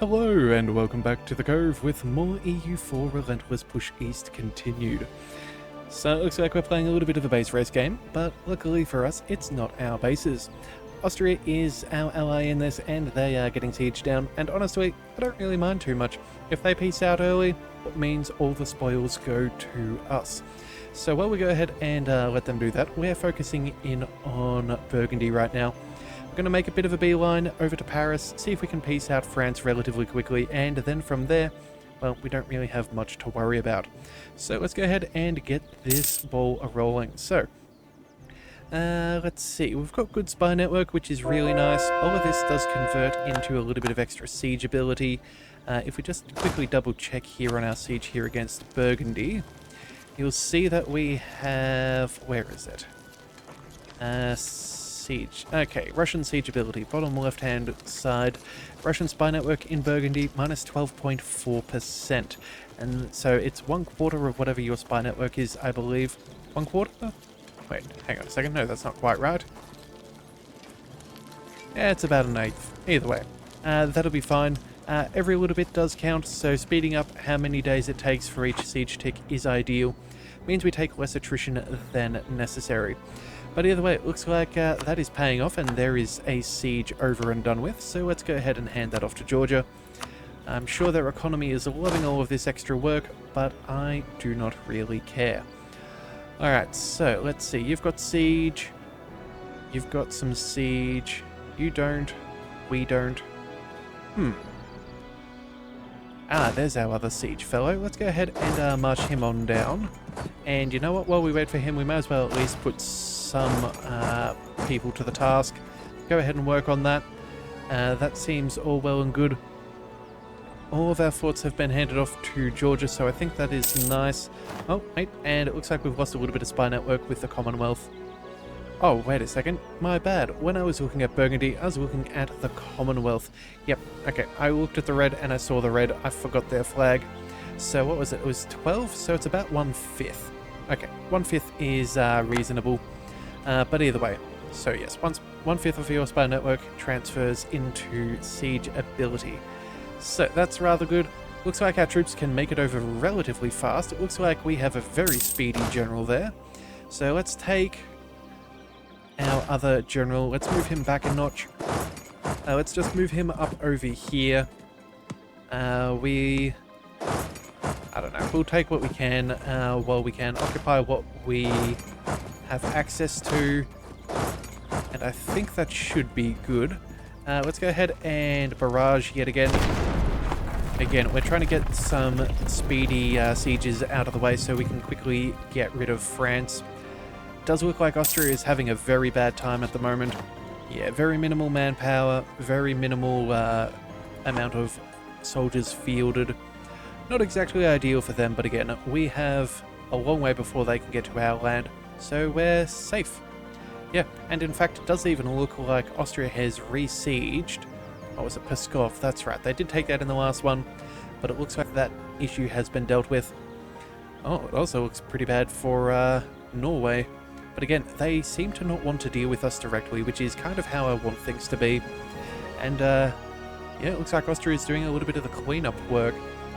Hello and welcome back to the Cove with more EU4 Relentless Push East continued. So it looks like we're playing a little bit of a base race game, but luckily for us it's not our bases. Austria is our ally in this and they are getting sieged down, and honestly I don't really mind too much. If they peace out early, it means all the spoils go to us. So while we go ahead and let them do that, we're focusing in on Burgundy right now. We're going to make a bit of a beeline over to Paris, see if we can peace out France relatively quickly, and then from there, well, we don't really have much to worry about. So let's go ahead and get this ball a-rolling. So, let's see, we've got good spy network, which is really nice. All of this does convert into a little bit of extra siege ability. If we just quickly double check here on our siege here against Burgundy, you'll see that we have, where is it? Siege. Okay, Russian siege ability, bottom left hand side. Russian spy network in Burgundy, minus 12.4%. And so it's 1/4 of whatever your spy network is, I believe. 1/4? Wait, hang on a second. No, that's not quite right. Yeah, it's about an eighth. Either way, that'll be fine. Every little bit does count, so speeding up how many days it takes for each siege tick is ideal. Means we take less attrition than necessary. But either way, it looks like that is paying off and there is a siege over and done with, so let's go ahead and hand that off to Georgia. I'm sure their economy is loving all of this extra work, but I do not really care. Alright, so let's see, you've got siege, you've got some siege, you don't, we don't. There's our other siege fellow. Let's go ahead and march him on down. And you know what, while we wait for him, we may as well at least put some people to the task. Go ahead and work on that. That seems all well and good. All of our forts have been handed off to Georgia, so I think that is nice. Oh, wait, and it looks like we've lost a little bit of spy network with the Commonwealth. Oh, wait a second. My bad. When I was looking at Burgundy, I was looking at the Commonwealth. Yep, okay. I looked at the red and I saw the red. I forgot their flag. So what was it? It was 12, so it's about 1/5. Okay, 1/5 is reasonable. But either way. So yes, 1/5 of your spy network transfers into siege ability. So that's rather good. Looks like our troops can make it over relatively fast. It looks like we have a very speedy general there. So let's take our other general. Let's move him back a notch. Let's just move him up over here. I don't know. We'll take what we can while we can. Occupy what we have access to. And I think that should be good. Let's go ahead and barrage yet again. Again, we're trying to get some speedy sieges out of the way so we can quickly get rid of France. Does look like Austria is having a very bad time at the moment. Yeah, very minimal manpower, very minimal amount of soldiers fielded. Not exactly ideal for them, but again, we have a long way before they can get to our land, so we're safe. Yeah, and in fact, it does even look like Austria has re-sieged. Oh, was it Pskov? That's right, they did take that in the last one, but it looks like that issue has been dealt with. Oh, it also looks pretty bad for Norway. But again, they seem to not want to deal with us directly, which is kind of how I want things to be. And yeah, it looks like Austria is doing a little bit of the cleanup work,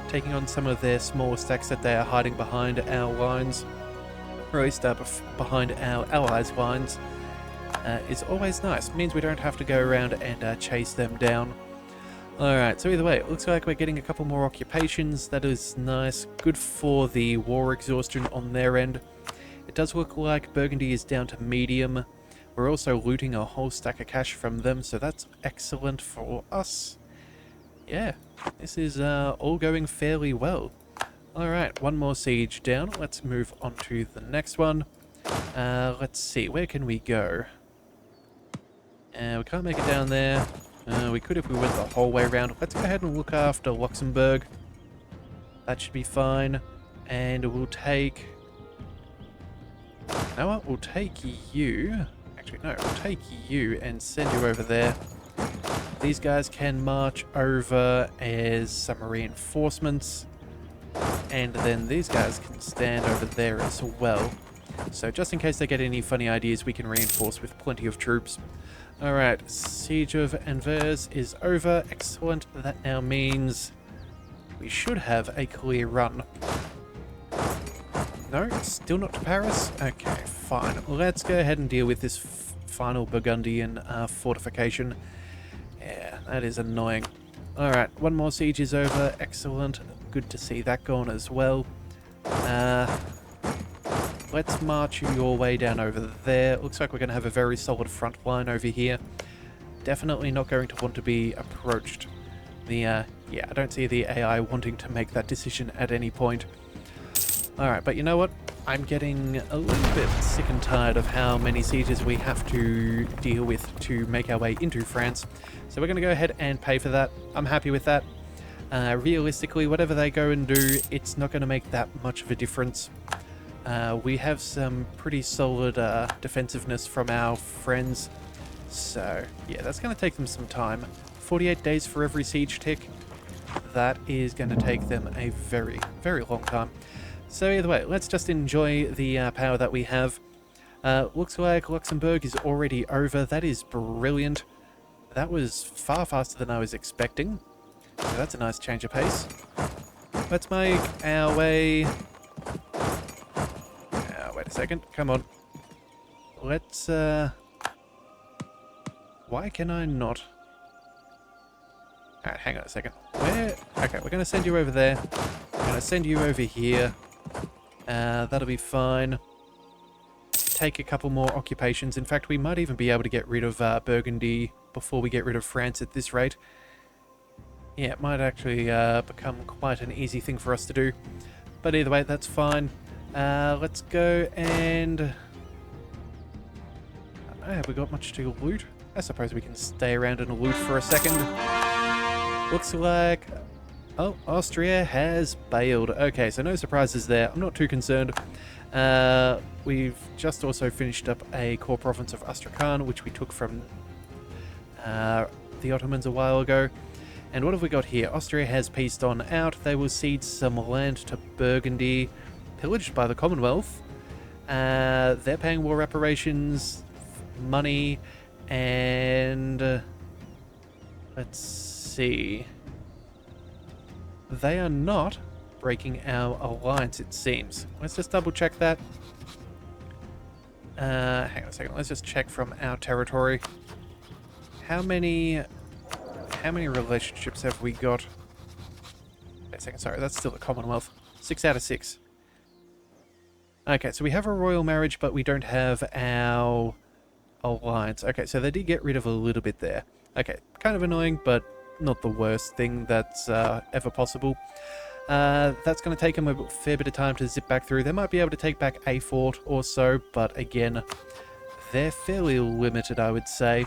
taking on some of their smaller stacks that they are hiding behind our lines, or at least behind our allies' lines. Is always nice. It means we don't have to go around and chase them down. Alright, so either way, it looks like we're getting a couple more occupations. That is nice. Good for the war exhaustion on their end. It does look like Burgundy is down to medium. We're also looting a whole stack of cash from them, so that's excellent for us. Yeah, this is all going fairly well. Alright, one more siege down. Let's move on to the next one. Let's see, where can we go? We can't make it down there. We could if we went the whole way around. Let's go ahead and look after Luxembourg. That should be fine. And we'll take... You know what? We'll take you... Actually, no. We'll take you and send you over there. These guys can march over as some reinforcements. And then these guys can stand over there as well. So just in case they get any funny ideas, we can reinforce with plenty of troops. Alright, Siege of Anvers is over. Excellent. That now means we should have a clear run. No, still not to Paris? Okay, fine. Let's go ahead and deal with this final Burgundian fortification. Yeah, that is annoying. Alright, one more siege is over. Excellent. Good to see that gone as well. Let's march your way down over there. Looks like we're going to have a very solid front line over here. Definitely not going to want to be approached. Yeah, I don't see the AI wanting to make that decision at any point. Alright, but you know what? I'm getting a little bit sick and tired of how many sieges we have to deal with to make our way into France. So we're going to go ahead and pay for that. I'm happy with that. Realistically, whatever they go and do, it's not going to make that much of a difference. We have some pretty solid defensiveness from our friends. So, yeah, that's going to take them some time. 48 days for every siege tick. That is going to take them a very, very long time. So either way, let's just enjoy the power that we have. Looks like Luxembourg is already over. That is brilliant. That was far faster than I was expecting. So that's a nice change of pace. Let's make our way... wait a second. Come on. Let's... Why can I not... Alright, hang on a second. Where... Okay, we're going to send you over there. We're going to send you over here. That'll be fine. Take a couple more occupations. In fact, we might even be able to get rid of Burgundy before we get rid of France at this rate. Yeah, it might actually become quite an easy thing for us to do. But either way, that's fine. Let's go and... I don't know, have we got much to loot? I suppose we can stay around and loot for a second. Looks like... Oh, Austria has bailed. Okay, so no surprises there. I'm not too concerned. We've just also finished up a core province of Astrakhan, which we took from the Ottomans a while ago. And what have we got here? Austria has pieced on out. They will cede some land to Burgundy, pillaged by the Commonwealth. They're paying war reparations, money, and... let's see... They are not breaking our alliance, it seems. Let's just double check that. Hang on a second. Let's just check from our territory. How many relationships have we got? Wait a second, sorry, that's still the Commonwealth. 6 out of 6. Okay, so we have a royal marriage, but we don't have our alliance. Okay, so they did get rid of a little bit there. Okay, kind of annoying, but not the worst thing that's ever possible. That's going to take them a fair bit of time to zip back through. They might be able to take back a fort or so, but again, they're fairly limited, I would say.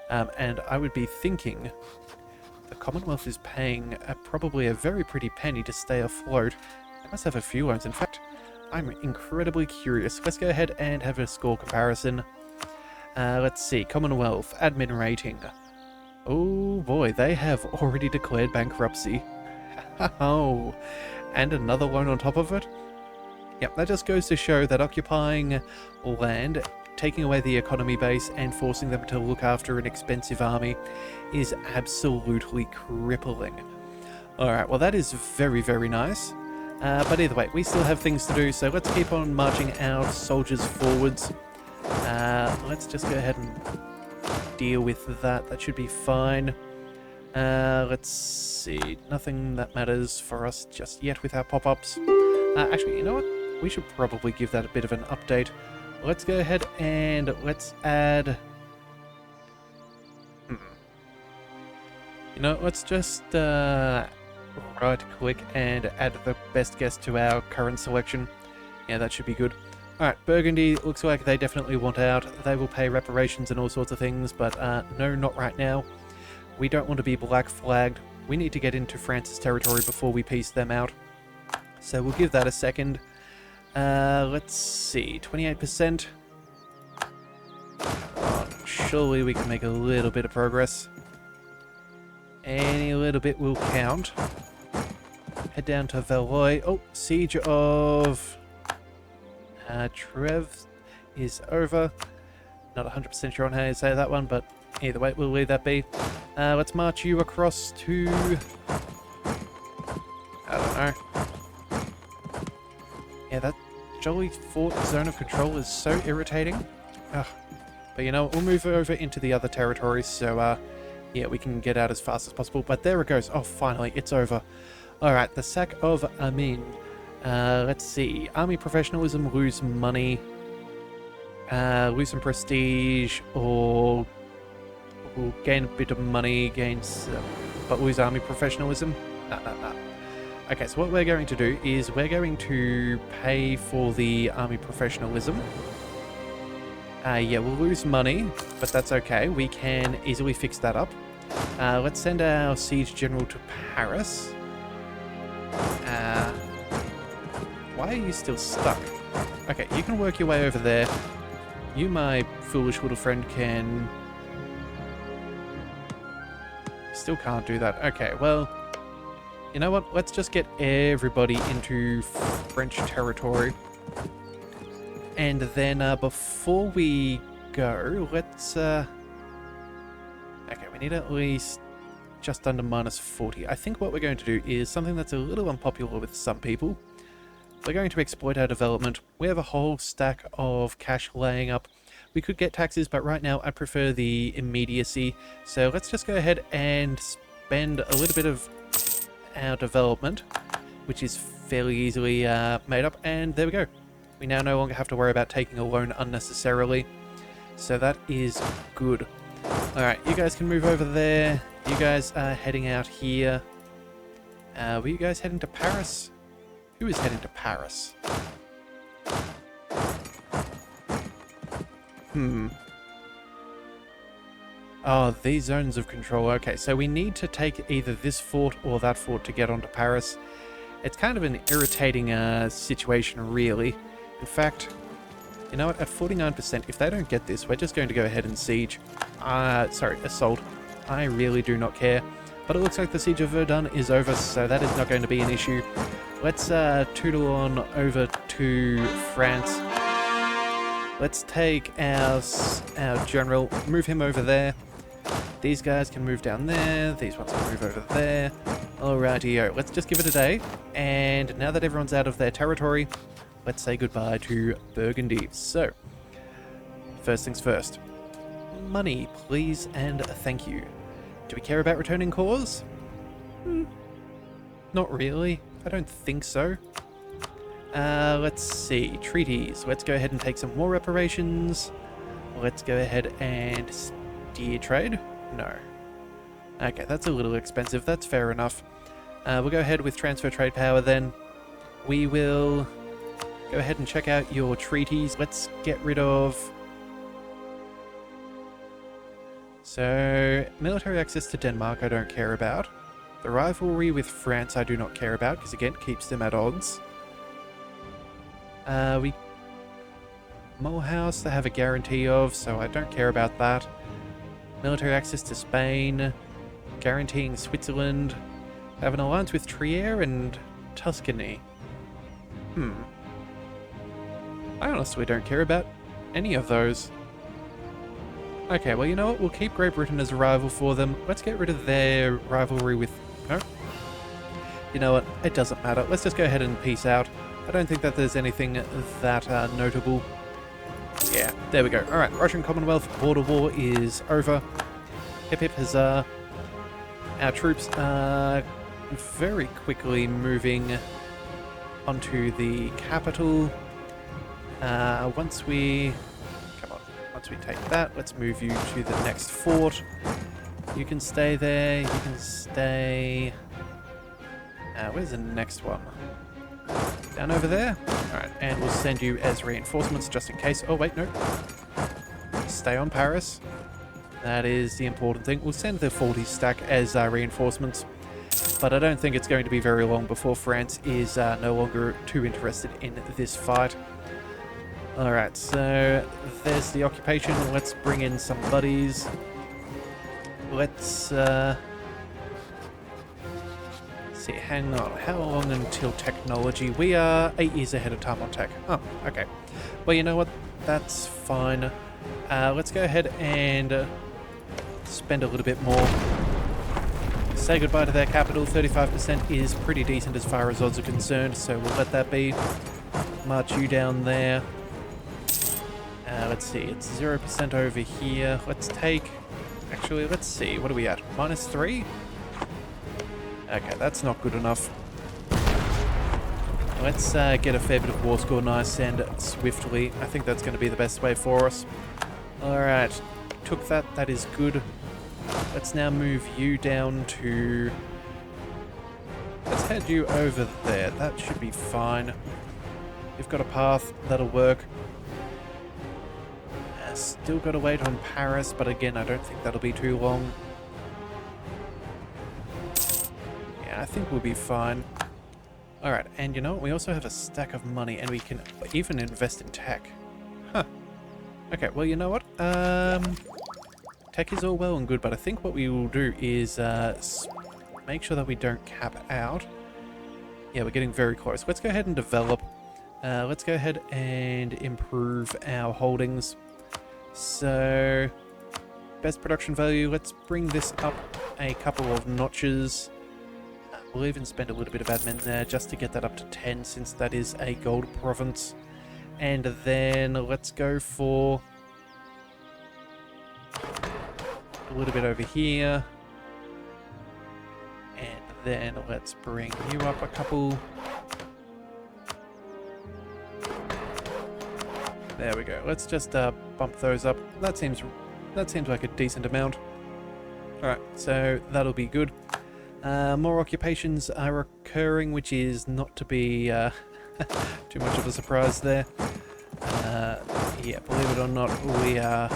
And I would be thinking the Commonwealth is paying probably a very pretty penny to stay afloat. They must have a few loans. In fact, I'm incredibly curious. Let's go ahead and have a score comparison. Let's see. Commonwealth, admin rating. Oh boy, they have already declared bankruptcy. Oh, and another loan on top of it? Yep, that just goes to show that occupying land, taking away the economy base, and forcing them to look after an expensive army is absolutely crippling. Alright, well that is very, very nice. But either way, we still have things to do, so let's keep on marching our soldiers forwards. Let's just go ahead and deal with that. That should be fine. Let's see. Nothing that matters for us just yet with our pop-ups. Actually, you know what? We should probably give that a bit of an update. Let's go ahead and let's add... You know, let's just right-click and add the best guess to our current selection. Yeah, that should be good. Alright, Burgundy, looks like they definitely want out. They will pay reparations and all sorts of things, but no, not right now. We don't want to be black flagged. We need to get into France's territory before we piece them out. So we'll give that a second. Let's see, 28%. Surely we can make a little bit of progress. Any little bit will count. Head down to Valois. Oh, siege of... Treves is over. Not 100% sure on how you say that one, but Either way, we'll leave that be. Let's march you across to... I don't know. Yeah, that jolly fort zone of control is so irritating. Ugh. But you know, we'll move over into the other territories, so yeah, we can get out as fast as possible. But there it goes. Oh, finally, it's over. Alright, the sack of Amin. Let's see. Army professionalism, lose money, lose some prestige, or we'll gain a bit of money, but lose army professionalism? No. Okay, so what we're going to do is we're going to pay for the army professionalism. Yeah, we'll lose money, but that's okay. We can easily fix that up. Let's send our siege general to Paris. Why are you still stuck? Okay, you can work your way over there. You, my foolish little friend, can... Still can't do that. Okay, well... You know what? Let's just get everybody into French territory. And then, before we go, let's, Okay, we need at least just under -40. I think what we're going to do is something that's a little unpopular with some people. We're going to exploit our development. We have a whole stack of cash laying up. We could get taxes, but right now I prefer the immediacy. So let's just go ahead and spend a little bit of our development, which is fairly easily made up, and there we go. We now no longer have to worry about taking a loan unnecessarily, so that is good. Alright, you guys can move over there. You guys are heading out here. Were you guys heading to Paris? Who is heading to Paris? Oh, these zones of control. Okay, so we need to take either this fort or that fort to get onto Paris. It's kind of an irritating situation, really. In fact, you know what? At 49%, if they don't get this, we're just going to go ahead and siege. Sorry, assault. I really do not care. But it looks like the siege of Verdun is over, so that is not going to be an issue. Let's tootle on over to France. Let's take our general, move him over there. These guys can move down there. These ones can move over there. Alrighty-o. Let's just give it a day. And now that everyone's out of their territory, let's say goodbye to Burgundy. So, first things first. Money, please, and thank you. Do we care about returning cores? Not really. I don't think so. Let's see. Treaties. Let's go ahead and take some more reparations. Let's go ahead and steer trade. No. Okay, that's a little expensive. That's fair enough. We'll go ahead with transfer trade power then. We will go ahead and check out your treaties. Let's get rid of... So, military access to Denmark I don't care about. The rivalry with France I do not care about, because again, it keeps them at odds. Mulhouse they have a guarantee of, so I don't care about that. Military access to Spain. Guaranteeing Switzerland. They have an alliance with Trier and Tuscany. I honestly don't care about any of those. Okay, well, you know what? We'll keep Great Britain as a rival for them. Let's get rid of their rivalry with... No. You know what? It doesn't matter. Let's just go ahead and peace out. I don't think that there's anything that notable. Yeah, there we go. Alright, Russian Commonwealth border war is over. Hip hip huzzah. Our troops are very quickly moving onto the capital. Once we take that, let's move you to the next fort. You can stay there, you can stay... where's the next one? Down over there? Alright, and we'll send you as reinforcements just in case. Oh, wait, no. Stay on Paris. That is the important thing. We'll send the 40 stack as reinforcements, but I don't think it's going to be very long before France is no longer too interested in this fight. Alright, so there's the occupation. Let's bring in some buddies. Let's see, hang on. How long until technology? We are 8 years ahead of time on tech. Oh, okay. Well, you know what? That's fine. Let's go ahead and spend a little bit more. Say goodbye to their capital. 35% is pretty decent as far as odds are concerned, so we'll let that be. March you down there. Let's see, it's 0% over here. Let's take... Actually, let's see, what are we at? -3? Okay, that's not good enough. Let's get a fair bit of war score nice and swiftly. I think that's going to be the best way for us. Alright, took that. That is good. Let's now move you down to... Let's head you over there. That should be fine. You've got a path. That'll work. Still got to wait on Paris, but again, I don't think that'll be too long. Yeah, I think we'll be fine. Alright, and you know what? We also have a stack of money, and we can even invest in tech. Huh. Okay, well, you know what? Tech is all well and good, but I think what we will do is make sure that we don't cap out. Yeah, we're getting very close. Let's go ahead and develop. Let's go ahead and improve our holdings. So, best production value, let's bring this up a couple of notches. We'll even spend a little bit of admin there just to get that up to 10, since that is a gold province. And then let's go for a little bit over here. And then let's bring you up a couple. There we go. Let's just bump those up. That seems like a decent amount. Alright, so that'll be good. More occupations are occurring, which is not to be too much of a surprise there. Yeah, believe it or not, we're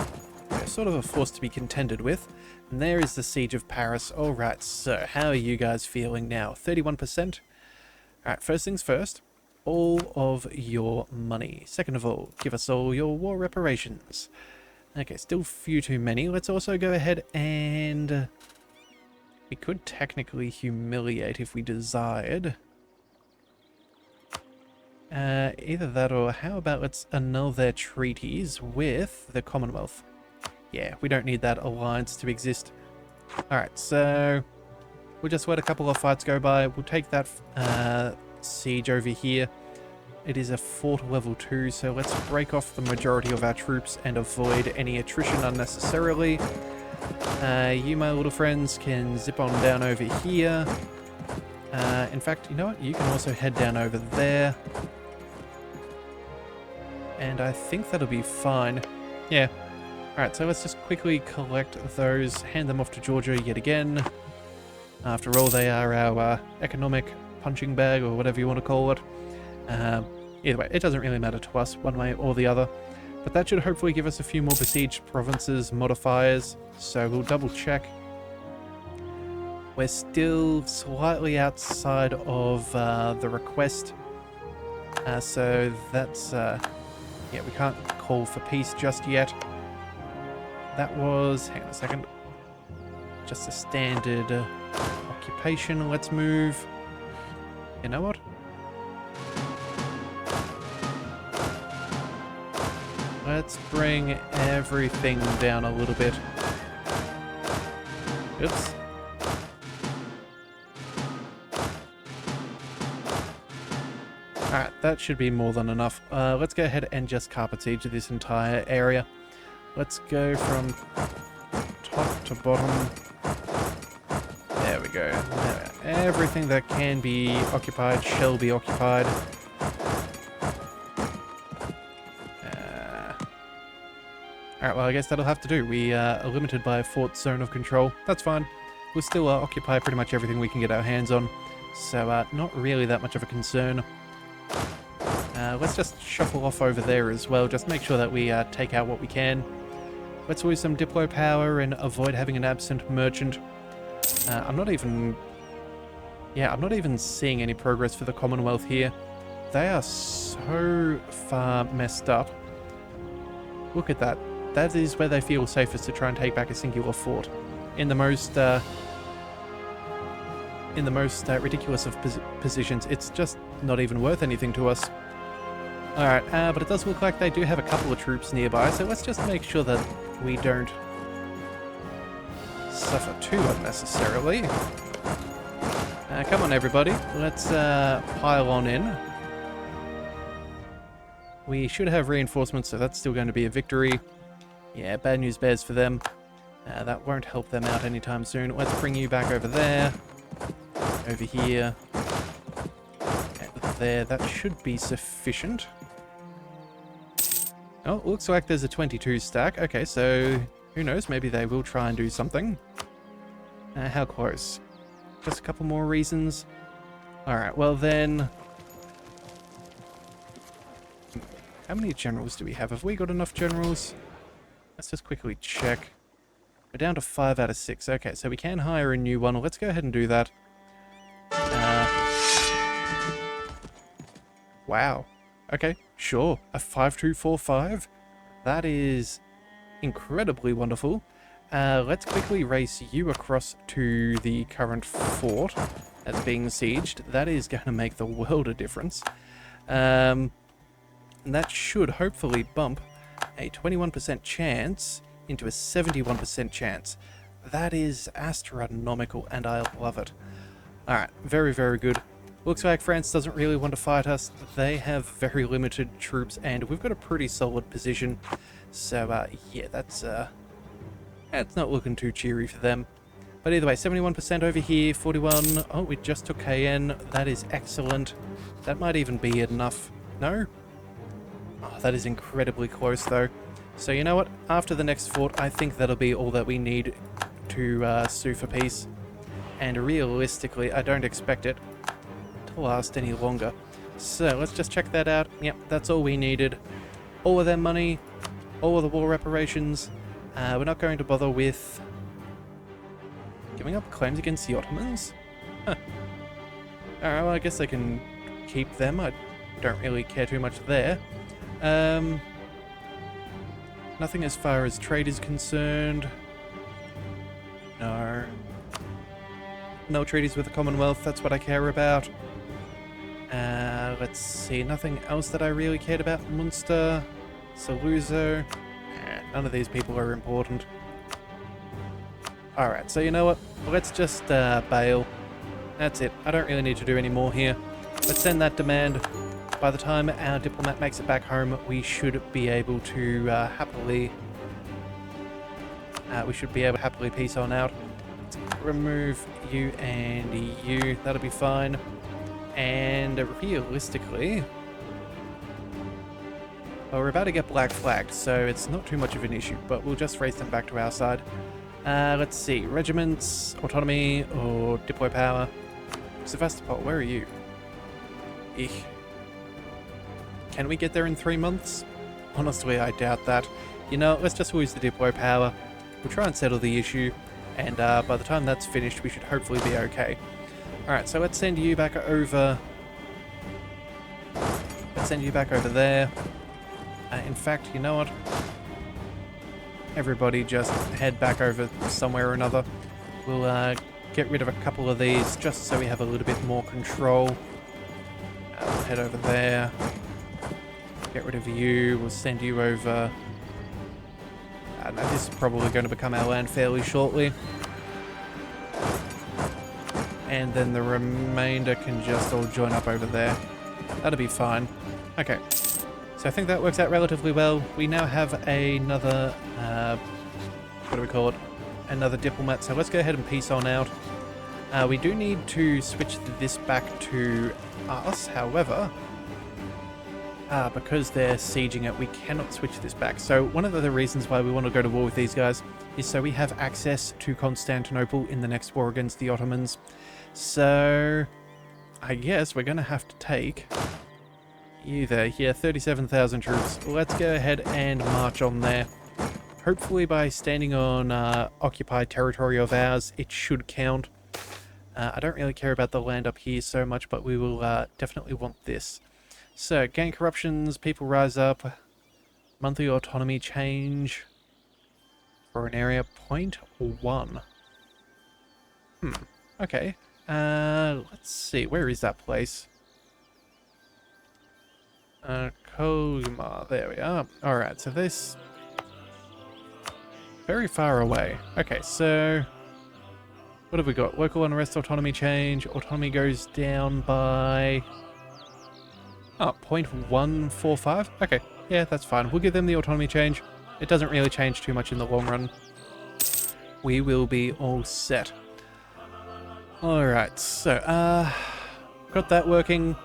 sort of a force to be contended with. And there is the Siege of Paris. Alright, so how are you guys feeling now? 31%? Alright, first things first. All of your money. Second of all, give us all your war reparations. Okay, still few too many. Let's also go ahead and... we could technically humiliate if we desired. Either that or how about let's annul their treaties with the Commonwealth. Yeah, we don't need that alliance to exist. Alright, so we'll just let a couple of fights go by. We'll take that siege over here. It is a fort level 2, so let's break off the majority of our troops and avoid any attrition unnecessarily. You, my little friends, can zip on down over here. In fact, you know what? You can also head down over there. And I think that'll be fine. Yeah. Alright, so let's just quickly collect those, hand them off to Georgia yet again. After all, they are our economic punching bag, or whatever you want to call it. Either way, it doesn't really matter to us, one way or the other. But that should hopefully give us a few more besieged provinces modifiers, so we'll double check. We're still slightly outside of the request, so that's, yeah, we can't call for peace just yet. That was, hang on a second, just a standard occupation. Let's move. You know what? Let's bring everything down a little bit. Oops. Alright, that should be more than enough. Let's go ahead and just carpet siege this entire area. Let's go from top to bottom. There we go. Everything that can be occupied shall be occupied. Alright, well, I guess that'll have to do. We are limited by a fort zone of control. That's fine. We'll still occupy pretty much everything we can get our hands on. So, not really that much of a concern. Let's just shuffle off over there as well. Just make sure that we take out what we can. Let's lose some Diplo power and avoid having an absent merchant. I'm not even seeing any progress for the Commonwealth here. They are so far messed up. Look at that. That is where they feel safest to try and take back a singular fort. In the most ridiculous of positions, it's just not even worth anything to us. Alright, but it does look like they do have a couple of troops nearby, so let's just make sure that we don't suffer too unnecessarily. Come on, everybody. Let's pile on in. We should have reinforcements, so that's still going to be a victory. Yeah, bad news bears for them. That won't help them out anytime soon. Let's bring you back over there. Over here. And there. That should be sufficient. Oh, looks like there's a 22 stack. Okay, so who knows? Maybe they will try and do something. How close? Just a couple more reasons. Alright, well then... How many generals do we have? Have we got enough generals? Let's just quickly check. We're down to 5 out of 6. Okay, so we can hire a new one. Let's go ahead and do that. Wow. Okay, sure. A 5245? That is incredibly wonderful. Let's quickly race you across to the current fort that's being sieged. That is going to make the world of difference. And that should hopefully bump a 21% chance into a 71% chance. That is astronomical, and I love it. Alright, very, very good. Looks like France doesn't really want to fight us. They have very limited troops, and we've got a pretty solid position. So, yeah, that's not looking too cheery for them. But either way, 71% over here, 41. Oh, we just took Cayenne. That is excellent. That might even be enough. No? Oh, that is incredibly close, though. So, you know what? After the next fort, I think that'll be all that we need to sue for peace. And realistically, I don't expect it to last any longer. So, let's just check that out. Yep, that's all we needed. All of their money, all of the war reparations. We're not going to bother with giving up claims against the Ottomans? Huh. Alright, well, I guess I can keep them. I don't really care too much there. Nothing as far as trade is concerned. No. No treaties with the Commonwealth, that's what I care about. Let's see, nothing else that I really cared about. Munster, Saluzzo. None of these people are important. Alright, so you know what? Let's just bail. That's it. I don't really need to do any more here. Let's send that demand. By the time our diplomat makes it back home, we should be able to happily peace on out. Let's remove you and you. That'll be fine. And realistically, well, we're about to get black flagged, so it's not too much of an issue, but we'll just race them back to our side. Let's see. Regiments, autonomy, or deploy power. Sevastopol, where are you? Eek. Can we get there in 3 months? Honestly, I doubt that. You know, let's just lose the deploy power. We'll try and settle the issue, and by the time that's finished, we should hopefully be okay. Alright, so let's send you back over. Let's send you back over there. In fact, you know what? Everybody just head back over somewhere or another. We'll get rid of a couple of these just so we have a little bit more control. We'll head over there. Get rid of you. We'll send you over. I know this is probably going to become our land fairly shortly. And then the remainder can just all join up over there. That'll be fine. Okay. So I think that works out relatively well. We now have another, what do we call it? Another diplomat. So let's go ahead and peace on out. We do need to switch this back to us. However, because they're sieging it, we cannot switch this back. So one of the reasons why we want to go to war with these guys is so we have access to Constantinople in the next war against the Ottomans. So I guess we're going to have to take you there. Yeah, 37,000 troops. Let's go ahead and march on there. Hopefully by standing on occupied territory of ours, it should count. I don't really care about the land up here so much, but we will definitely want this. So, gain corruptions, people rise up, monthly autonomy change for an area 0.1. Okay. Let's see, where is that place? Colmar, there we are. Alright, so this... very far away. Okay, so... What have we got? Local unrest, autonomy change. Autonomy goes down by... oh, 0.145? Okay, yeah, that's fine. We'll give them the autonomy change. It doesn't really change too much in the long run. We will be all set. Alright, so, got that working.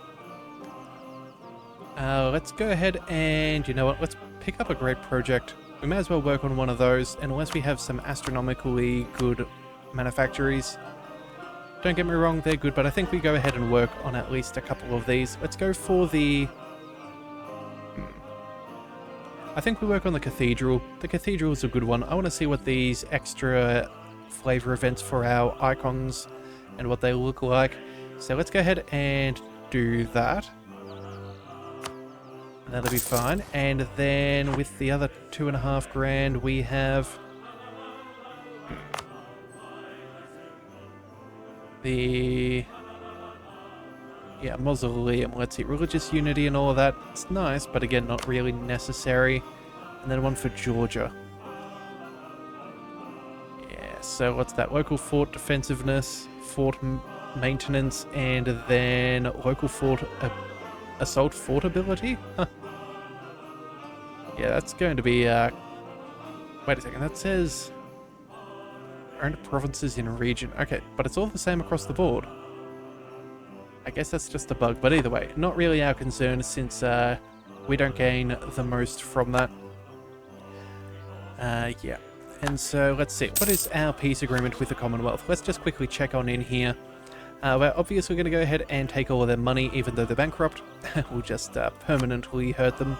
Let's go ahead and, you know what, let's pick up a great project. We may as well work on one of those, unless we have some astronomically good manufactories. Don't get me wrong, they're good, but I think we go ahead and work on at least a couple of these. Let's go for the... I think we work on the cathedral. The cathedral is a good one. I want to see what these extra flavor events for our icons and what they look like. So let's go ahead and do that. That'll be fine. And then with the other 2.5 grand, we have the mausoleum. Let's see, religious unity and all of that. It's nice, but again, not really necessary. And then one for Georgia. Yeah, so what's that? Local fort defensiveness, fort maintenance, and then local fort assault fort ability? Huh. Yeah, that's going to be, wait a second, that says owned provinces in region. Okay, but it's all the same across the board. I guess that's just a bug, but either way, not really our concern since we don't gain the most from that. Yeah. And so, let's see, what is our peace agreement with the Commonwealth? Let's just quickly check on in here. We're obviously going to go ahead and take all of their money, even though they're bankrupt. We'll just permanently hurt them.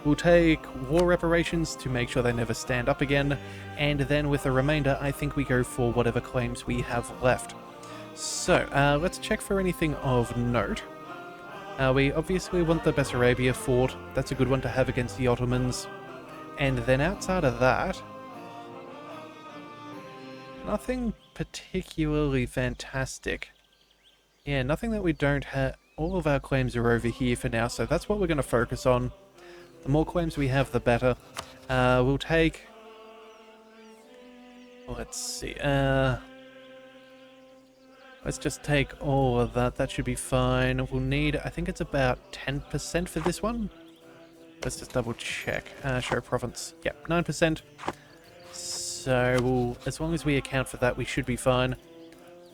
We'll take war reparations to make sure they never stand up again. And then with the remainder, I think we go for whatever claims we have left. So, let's check for anything of note. We obviously want the Bessarabia fort. That's a good one to have against the Ottomans. And then outside of that, nothing particularly fantastic. Yeah, nothing that we don't have. All of our claims are over here for now, so that's what we're going to focus on. The more claims we have, the better. We'll take... let's see. Let's just take all of that. That should be fine. We'll need, I think it's about 10% for this one. Let's just double check. Show province. Yep, 9%. So we'll, as long as we account for that, we should be fine.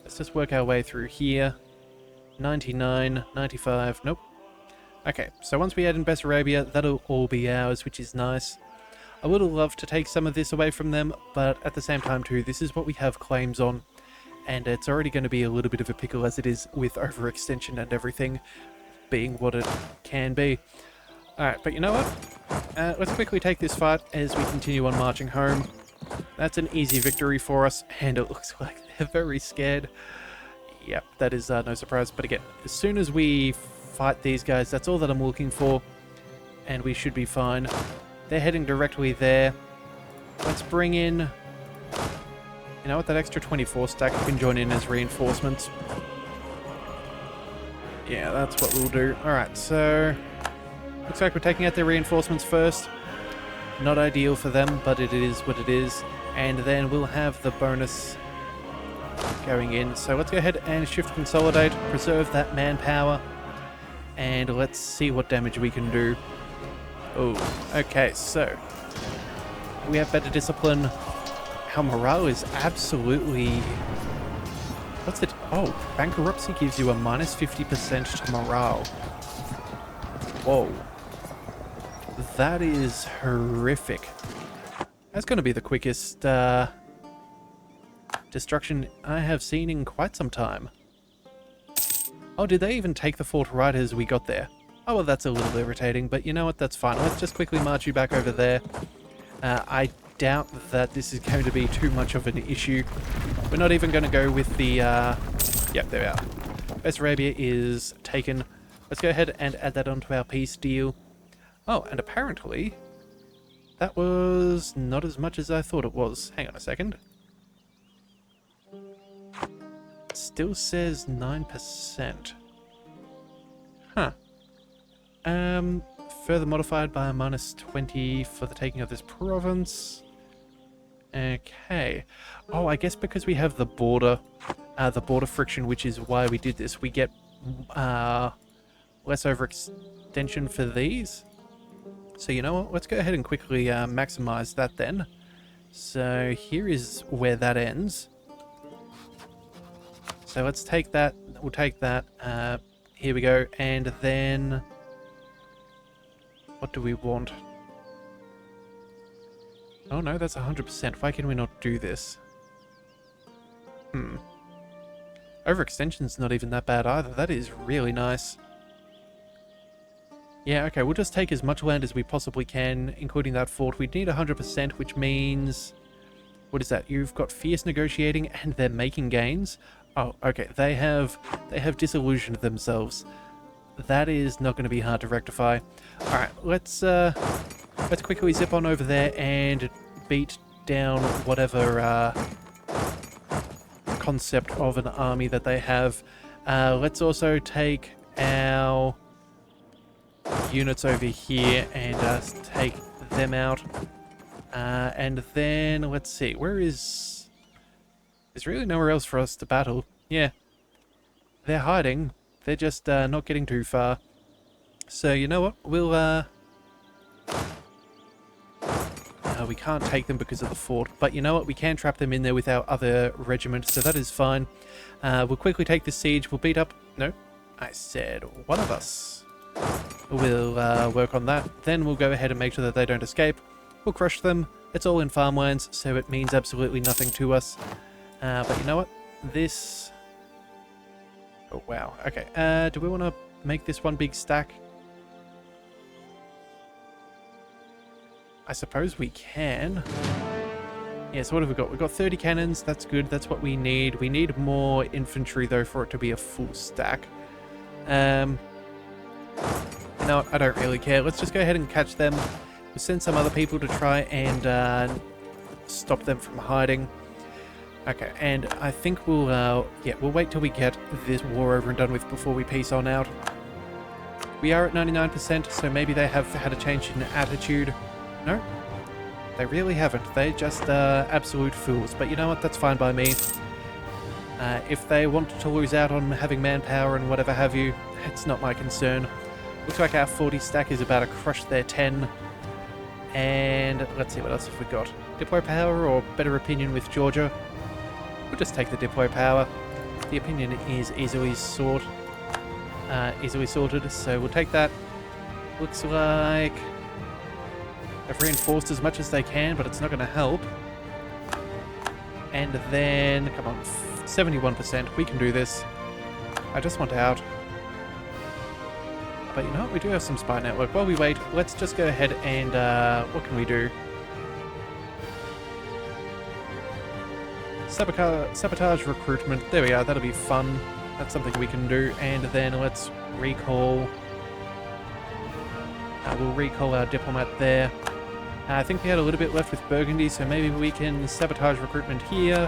Let's just work our way through here. 99, 95, nope. Okay, so once we add in Bessarabia, that'll all be ours, which is nice. I would have loved to take some of this away from them, but at the same time too, this is what we have claims on. And it's already going to be a little bit of a pickle as it is with overextension and everything being what it can be. Alright, but you know what? Let's quickly take this fight as we continue on marching home. That's an easy victory for us, and it looks like they're very scared. Yep, that is no surprise. But again, as soon as we fight these guys, that's all that I'm looking for, and we should be fine. They're heading directly there. Let's bring in... you know what, that extra 24 stack can join in as reinforcements. Yeah, that's what we'll do. Alright, so... looks like we're taking out their reinforcements first. Not ideal for them, but it is what it is. And then we'll have the bonus going in. So let's go ahead and shift consolidate, preserve that manpower, and let's see what damage we can do. Oh, okay, so we have better discipline. Our morale is absolutely... what's it? Oh, bankruptcy gives you a minus 50% to morale. Whoa. That is horrific. That's going to be the quickest destruction I have seen in quite some time. Oh, did they even take the fort right as we got there? Oh, well, that's a little irritating, but you know what? That's fine. Let's just quickly march you back over there. I doubt that this is going to be too much of an issue. We're not even going to go with the... yep, there we are. Bessarabia is taken. Let's go ahead and add that onto our peace deal. Oh, and apparently that was not as much as I thought it was. Hang on a second. It still says 9%. Huh. Further modified by a minus 20 for the taking of this province. Okay. Oh, I guess because we have the border friction, which is why we did this, we get less overextension for these. So you know what? Let's go ahead and quickly maximize that then. So here is where that ends. So let's take that. We'll take that. Here we go. And then what do we want? Oh no, that's 100%. Why can we not do this? Overextension's not even that bad either. That is really nice. Yeah, okay, we'll just take as much land as we possibly can, including that fort. We need 100%, which means... What is that? You've got fierce negotiating and they're making gains? Oh, okay, they have disillusioned themselves. That is not going to be hard to rectify. Alright, let's quickly zip on over there and beat down whatever concept of an army that they have. Let's also take our units over here and take them out. And then, let's see, where is... There's really nowhere else for us to battle. Yeah. They're hiding. They're just not getting too far. So, you know what? We'll... we can't take them because of the fort. But you know what? We can trap them in there with our other regiment, so that is fine. We'll quickly take the siege. We'll beat up... No, I said one of us. We'll work on that. Then we'll go ahead and make sure that they don't escape. We'll crush them. It's all in farmlands, so it means absolutely nothing to us. But you know what? This... Oh, wow. Okay. Do we want to make this one big stack? I suppose we can. Yeah, so what have we got? We've got 30 cannons. That's good. That's what we need. We need more infantry, though, for it to be a full stack. You know what? I don't really care. Let's just go ahead and catch them. We'll send some other people to try and stop them from hiding. Okay, and I think we'll wait till we get this war over and done with before we peace on out. We are at 99%, so maybe they have had a change in attitude. No, they really haven't. They're just absolute fools. But you know what? That's fine by me. If they want to lose out on having manpower and whatever have you, it's not my concern. Looks like our 40 stack is about to crush their 10. And let's see, what else have we got? Diplo power or better opinion with Georgia? We'll just take the Diplo power. The opinion is easily sorted, so we'll take that. Looks like they've reinforced as much as they can, but it's not going to help. And then, come on, 71%. We can do this. I just want out. But you know what? We do have some spy network. While we wait, let's just go ahead and, what can we do? Sabotage recruitment. There we are. That'll be fun. That's something we can do. And then let's recall. We'll recall our diplomat there. I think we had a little bit left with Burgundy, so maybe we can sabotage recruitment here.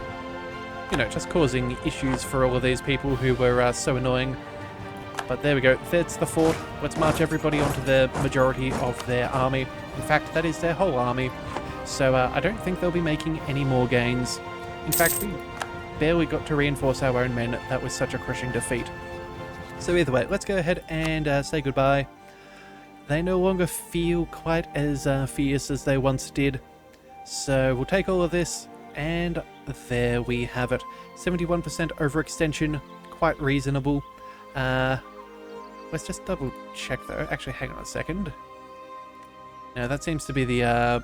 You know, just causing issues for all of these people who were so annoying. But there we go. That's the fort. Let's march everybody onto the majority of their army. In fact, that is their whole army. So I don't think they'll be making any more gains. In fact, we barely got to reinforce our own men. That was such a crushing defeat. So either way, let's go ahead and say goodbye. They no longer feel quite as fierce as they once did. So we'll take all of this, and there we have it. 71% overextension, quite reasonable. Let's just double check though. Actually, hang on a second. Now that seems to be the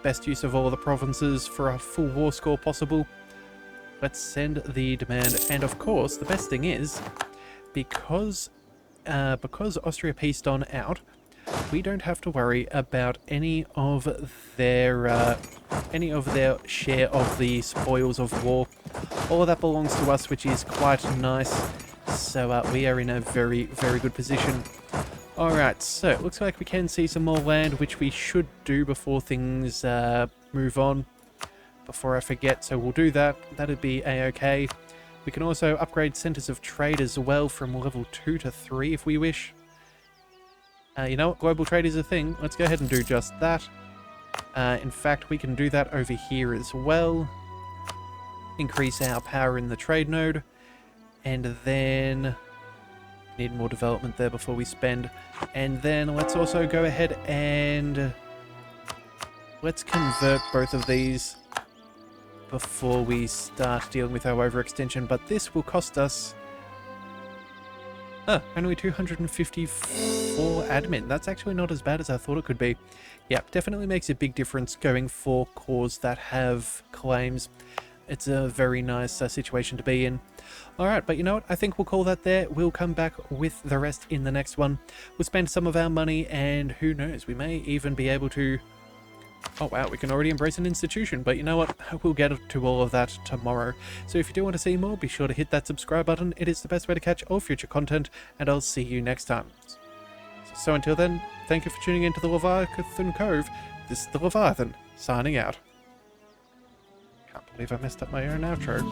best use of all the provinces for a full war score possible. Let's send the demand, and of course, the best thing is, because Austria peaced on out, we don't have to worry about any of their share of the spoils of war. All of that belongs to us, which is quite nice. So we are in a very, very good position. Alright, so it looks like we can see some more land, which we should do before things move on. Before I forget, so we'll do that. That'd be a-okay. We can also upgrade centers of trade as well from level 2 to 3 if we wish. You know what? Global trade is a thing. Let's go ahead and do just that. In fact, we can do that over here as well. Increase our power in the trade node. And then need more development there before we spend. And then let's also go ahead and let's convert both of these before we start dealing with our overextension. But this will cost us only 254 admin. That's actually not as bad as I thought it could be. Yeah, definitely makes a big difference going for cores that have claims. It's a very nice situation to be in. Alright, but you know what? I think we'll call that there. We'll come back with the rest in the next one. We'll spend some of our money, and who knows, we may even be able to... Oh wow, we can already embrace an institution, but you know what? We'll get to all of that tomorrow. So if you do want to see more, be sure to hit that subscribe button. It is the best way to catch all future content, and I'll see you next time. So until then, thank you for tuning into the Leviathan Cove. This is the Leviathan, signing out. Can't believe I messed up my own outro.